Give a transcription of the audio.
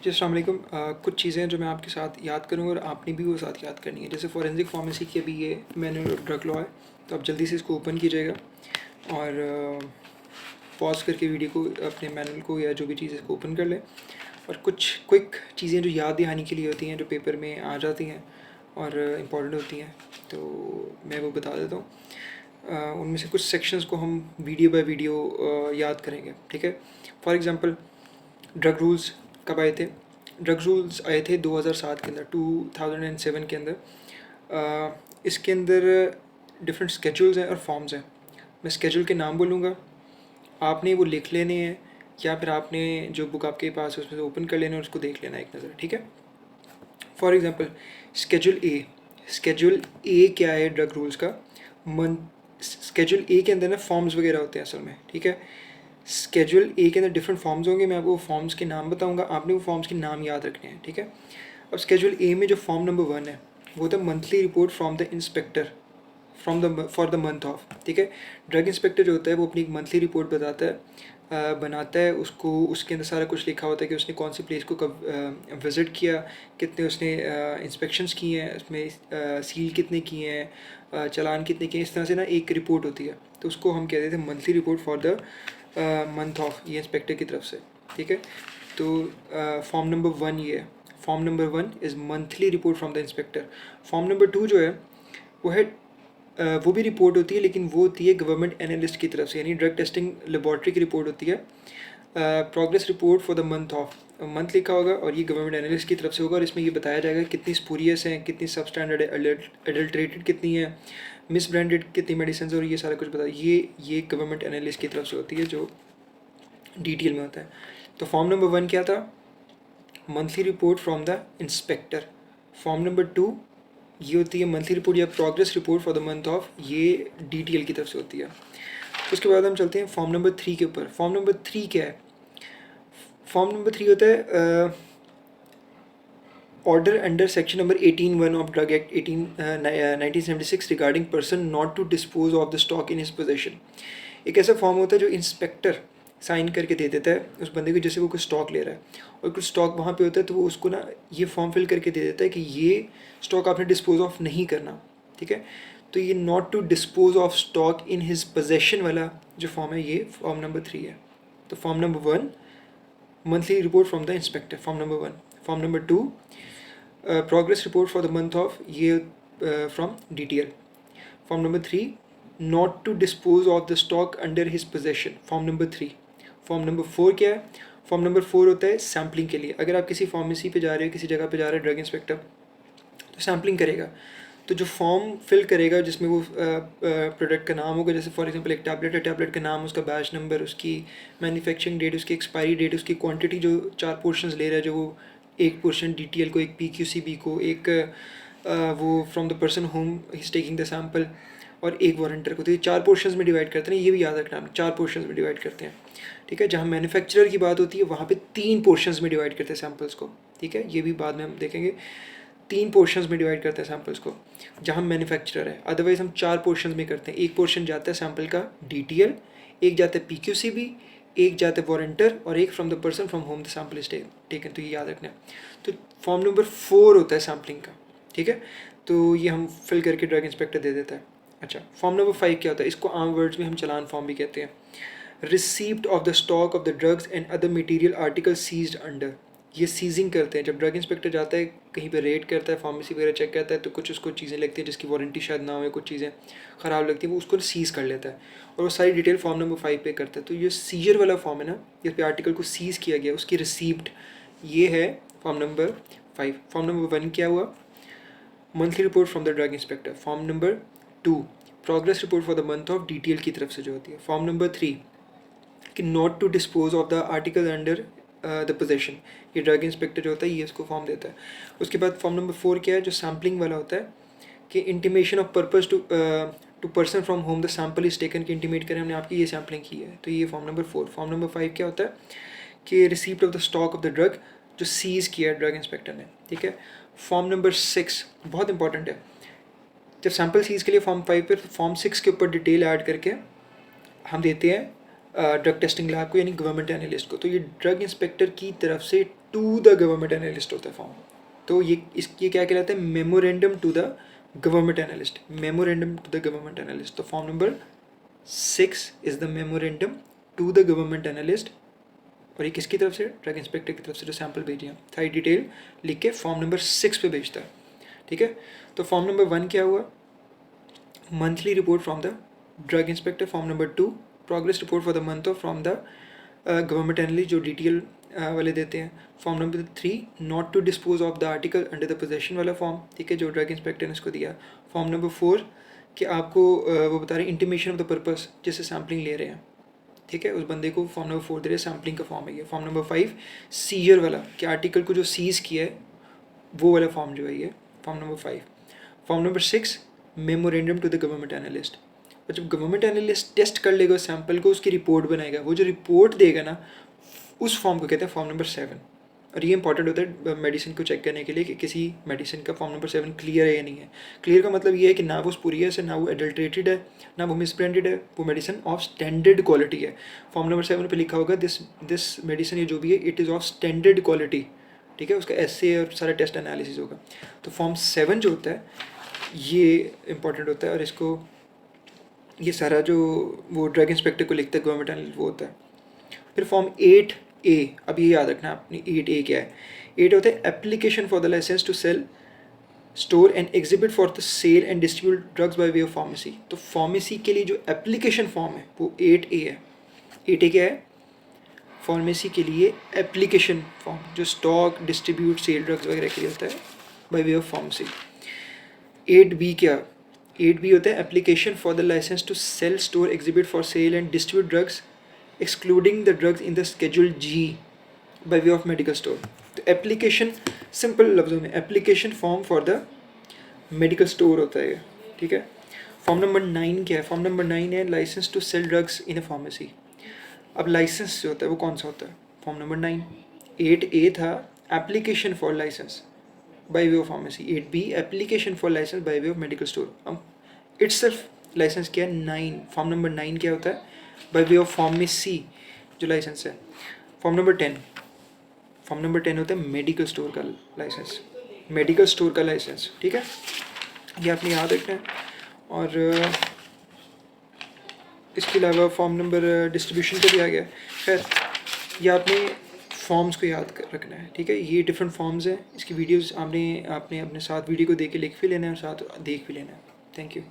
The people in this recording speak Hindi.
जी अस्सलाम वालेकुम। कुछ चीज़ें जो मैं आपके साथ याद करूँगा और आपने भी वो साथ याद करनी है। जैसे फॉरेंसिक फार्मेसी की अभी ये मैनुअल ड्रग लॉ है, तो आप जल्दी से इसको ओपन कीजिएगा और पॉज करके वीडियो को, अपने मैनुअल को या जो भी चीज़ इसको ओपन कर लें। और कुछ क्विक चीज़ें जो याद दहानी के लिए होती हैं, जो पेपर में आ जाती हैं और इम्पॉर्टेंट होती हैं, तो मैं वो बता देता हूँ। उनमें से कुछ सेक्शंस को हम वीडियो बाय वीडियो याद करेंगे, ठीक है। फॉर एग्ज़ाम्पल, ड्रग रूल्स कब आए थे? ड्रग रूल्स आए थे 2007 के अंदर, 2007 के अंदर। इसके अंदर डिफरेंट स्केड्यूल्स हैं और फॉर्म्स हैं। मैं स्केड्यूल के नाम बोलूँगा, आपने वो लिख लेने हैं या फिर आपने जो बुक आपके पास है उसमें से ओपन कर लेना और उसको देख लेना एक नज़र, ठीक है। For example, schedule A. Schedule A क्या है ड्रग रूल्स का? मंथ स्केड्यूल ए के अंदर ना फॉर्म्स वगैरह होते हैं असल में, ठीक है। स्केड्यूल ए के अंदर डिफरेंट फॉर्म्स होंगे, मैं आपको फॉर्म्स के नाम बताऊंगा, आपने वो फॉर्म्स के नाम याद रखने हैं, ठीक है। अब स्केड्यूल ए में जो फॉर्म नंबर 1 है वो था monthly report from the inspector for the month of, ठीक है। ड्रग इंस्पेक्टर जो होता है वो अपनी एक मंथली रिपोर्ट बनाता है उसको, उसके अंदर सारा कुछ लिखा होता है कि उसने कौन सी प्लेस को कब विज़िट किया, कितने उसने इंस्पेक्शंस किए हैं, उसमें सील कितने किए हैं, चालान कितने किए हैं, इस तरह से ना एक रिपोर्ट होती है। तो उसको हम कहते थे monthly report for the month of, ये इंस्पेक्टर की तरफ से, ठीक है। तो फॉर्म नंबर 1 ये है। Form number 1 is monthly report from the inspector. Form number 2 जो है वो है वो भी रिपोर्ट होती है, लेकिन वो होती है गवर्नमेंट एनालिस्ट की तरफ से, यानी ड्रग टेस्टिंग लेबॉर्ट्री की रिपोर्ट होती है। Progress report for the month of, month लिखा होगा और ये गवर्नमेंट एनालिस्ट की तरफ से होगा और इसमें ये बताया जाएगा कितनी स्पूरियस हैं, कितनी सब स्टैंडर्ड एडल्ट्रेटेड कितनी है, मिस ब्रांडेड कितनी मेडिसिन और ये सारा कुछ बताया। ये गवर्नमेंट एनालिस्ट की तरफ से होती है जो डिटेल में होता है। तो फॉर्म नंबर 1 क्या था? Monthly report from the inspector. Form number 2 ये होती है मंथली रिपोर्ट या progress report for the month of, ये डीटीएल की तरफ से होती है। उसके बाद हम चलते हैं फॉर्म नंबर 3 के ऊपर। फॉर्म नंबर 3 क्या है? फॉर्म नंबर 3 होता है order under section number 18(1) of drug act 1976 regarding person not to dispose of the stock in his possession. एक ऐसा फॉर्म होता है जो इंस्पेक्टर साइन करके दे देता है उस बंदे को, जैसे वो कुछ स्टॉक ले रहा है और कुछ स्टॉक वहाँ पे होता है, तो वो उसको ना ये फॉर्म फिल करके दे देता है कि ये स्टॉक आपने डिस्पोज ऑफ नहीं करना, ठीक है। तो ये not to dispose of stock in his possession वाला जो फॉर्म है, ये फॉर्म नंबर 3 है। तो form number 1 monthly report from the inspector, form number 1। Form number 2 progress report for the month of, ये from DTL. Form number 3 not to dispose of the stock under his possession, form number 3। Form number 4 क्या है? फॉर्म नंबर 4 होता है सैम्पलिंग के लिए। अगर आप किसी फार्मेसी पे जा रहे हो, किसी जगह पे जा रहे हो ड्रग इंस्पेक्टर, तो सैम्पलिंग करेगा, तो जो फॉर्म फिल करेगा जिसमें वो प्रोडक्ट का नाम होगा, जैसे फॉर एग्जांपल एक टैबलेट है, टैबलेट का नाम, उसका बैच नंबर, उसकी मैन्युफैक्चरिंग डेट, उसकी एक्सपायरी डेट, उसकी क्वांटिटी, जो 4 पोर्शंस ले रहा है, जो वो एक पोर्शन डीटीएल को, एक पीक्यूसीबी को, एक वो from the person home he is taking the sample, और एक वारंटर को। तो ये 4 पोर्शंस में डिवाइड करते हैं, ये भी याद रखना, 4 पोर्शंस में डिवाइड करते हैं, ठीक है। जहाँ मैन्युफैक्चरर की बात होती है वहाँ पे 3 पोर्शंस में डिवाइड करते हैं सैम्पल्स को, ठीक है। ये भी बाद में हम देखेंगे, 3 पोर्शंस में डिवाइड करते हैं सैम्पल्स को जहाँ मैन्युफैक्चरर है। अदरवाइज हम 4 पोर्शंस में करते हैं। एक पोर्शन जाता है सैम्पल का डीटीएल, एक जाता है पीक्यूसीबी, एक जाता है वारंटर, और एक from the person from whom the sample is taken. तो ये याद रखना है। तो फॉर्म नंबर 4 होता है सैम्पलिंग का, ठीक है। तो ये हम फिल करके ड्रग इंस्पेक्टर दे देता है। अच्छा, फॉर्म नंबर 5 क्या होता है? इसको आम वर्ड्स में हम चालान फॉर्म भी कहते हैं। Receipt of the stock of the drugs and other material article seized under. ये सीजिंग करते हैं। जब ड्रग इंस्पेक्टर जाता है कहीं पे रेड करता है, फार्मेसी वगैरह चेक करता है, तो कुछ उसको चीज़ें लगती हैं जिसकी वारंटी शायद ना हो, कुछ चीज़ें ख़राब लगती हैं, वो उसको सीज़ कर लेता है और वो सारी डिटेल फॉर्म नंबर 5 पे करता है। तो ये सीजर वाला फॉर्म है ना, जिस पे आर्टिकल को सीज़ किया गया, उसकी रिसीप्ट, ये है फॉर्म नंबर 5। फॉर्म नंबर 1 क्या हुआ? Monthly report from the drug inspector. Form number 2 progress report for the month of, DTL की तरफ से जो होती है। फॉर्म नंबर 3 कि not to dispose of the article under the possession, ये ड्रग इंस्पेक्टर जो होता है ये इसको फॉर्म देता है। उसके बाद फॉर्म नंबर 4 क्या है? जो सैम्पलिंग वाला होता है कि intimation of purpose to person from whom the sample is taken, कि इंटीमेट करें हमने आपकी ये सैम्पलिंग की है, तो ये फॉर्म नंबर 4। फॉर्म नंबर 5 क्या होता है? कि receipt of the stock of the drug, जो सीज़ किया है ड्रग इंस्पेक्टर ने, ठीक है। फॉर्म नंबर 6 बहुत इंपॉर्टेंट है। जब सैम्पल सीज़ के लिए फॉर्म 5 पे, फॉर्म 6 के ऊपर डिटेल ऐड करके हम देते हैं ड्रग टेस्टिंग लैब को, यानी गवर्नमेंट एनालिस्ट को। तो ये ड्रग इंस्पेक्टर की तरफ से टू द गवर्नमेंट एनालिस्ट होता है फॉर्म। तो ये क्या कहलाता है, memorandum to the government analyst, memorandum to the government analyst. तो form number 6 is the memorandum to the government analyst, और ये किसकी तरफ से, ड्रग इंस्पेक्टर की तरफ से जो सैंपल भेजे हैं, सारी डिटेल लिख के फॉर्म नंबर 6 पे भेजता है, ठीक है। तो फॉर्म नंबर 1 क्या हुआ, monthly report from the drug inspector. Form number 2 progress report for the month of from the government analyst, जो डिटेल वाले देते हैं। Form number 3 not to dispose of the article under the possession वाला फॉर्म, ठीक है, जो ड्रग इंस्पेक्टर ने इसको दिया। फॉर्म नंबर 4 कि आपको वो बता रहे हैं इंटीमेशन ऑफ द पर्पस, जिससे सैम्पलिंग ले रहे हैं, ठीक है, उस बंदे को फॉर्म नंबर 4 दे रहे हैं, सैम्पलिंग का फॉर्म है ये। फॉर्म नंबर 5 सीजर वाला, कि आर्टिकल को जो सीज किया है वो वाला फॉर्म जो है ये, form number 5। Form number 6 memorandum to the government analyst, और जब गवर्नमेंट एनालिस्ट टेस्ट कर लेगा सैंपल को, उसकी रिपोर्ट बनाएगा, वो जो रिपोर्ट देगा ना, उस फॉर्म को कहते हैं फॉर्म नंबर 7। और ये इंपॉर्टेंट होता है मेडिसिन को चेक करने के लिए कि किसी मेडिसिन का फॉर्म नंबर 7 क्लियर है या नहीं है। क्लियर का मतलब ये है कि ना वो स्पूरियस है, ना वो एडल्ट्रेटेड है, ना वो मिसब्रांडेड है, वो मेडिसिन ऑफ स्टैंडर्ड क्वालिटी है। फॉर्म नंबर 7 पे लिखा होगा दिस मेडिसिन, ये जो भी है, it is of standard quality, ठीक है, उसका एसए और सारा टेस्ट एनालिसिस होगा। तो फॉर्म 7 जो होता है ये इंपॉर्टेंट होता है, और इसको ये सारा जो वो ड्रग इंस्पेक्टर को लिखता है गवर्नमेंट एनालिस्ट, वो होता है। फिर फॉर्म 8A, अब ये याद रखना अपनी 8A क्या है। 8 होता है application for the licence to sell, store and exhibit for the sale and distribute drugs by way of pharmacy. तो फार्मेसी के लिए जो एप्लीकेशन फॉर्म है वो 8A है। 8A क्या है, फार्मेसी के लिए एप्लीकेशन फॉर्म, जो स्टॉक डिस्ट्रीब्यूट सेल ड्रग्स वगैरह के लिए होता है by way of pharmacy. 8B क्या, 8B होता है application for the licence to sell, store, exhibit for sale and distribute drugs excluding the drugs in the schedule G by way of medical store. तो एप्लीकेशन, सिंपल लफ्ज़ों में application form for the medical store होता है ये, ठीक है। फॉर्म नंबर 9 क्या है, फॉर्म नंबर 9 है licence to sell drugs in a pharmacy. अब लाइसेंस जो होता है वो कौन सा होता है, फॉर्म नंबर 9। 8A था application for licence by way of pharmacy, 8B application for licence by way of medical store. अब इटसेल्फ लाइसेंस क्या है, 9, फॉर्म नंबर 9 क्या होता है, बाय वे ऑफ फार्मेसी जो लाइसेंस है। फॉर्म नंबर 10, फॉर्म नंबर 10 होता है मेडिकल स्टोर का लाइसेंस, मेडिकल स्टोर का लाइसेंस, ठीक है, ये आपने याद रखना है। और इसके अलावा फॉर्म नंबर डिस्ट्रीब्यूशन का भी आ गया। खैर ये आपने फॉर्म्स को याद रखना है, ठीक है, ये डिफरेंट फॉर्म्स हैं। इसकी वीडियोस आपने अपने साथ वीडियो को देख के लिख भी लेना है और साथ देख भी लेना है। Thank you.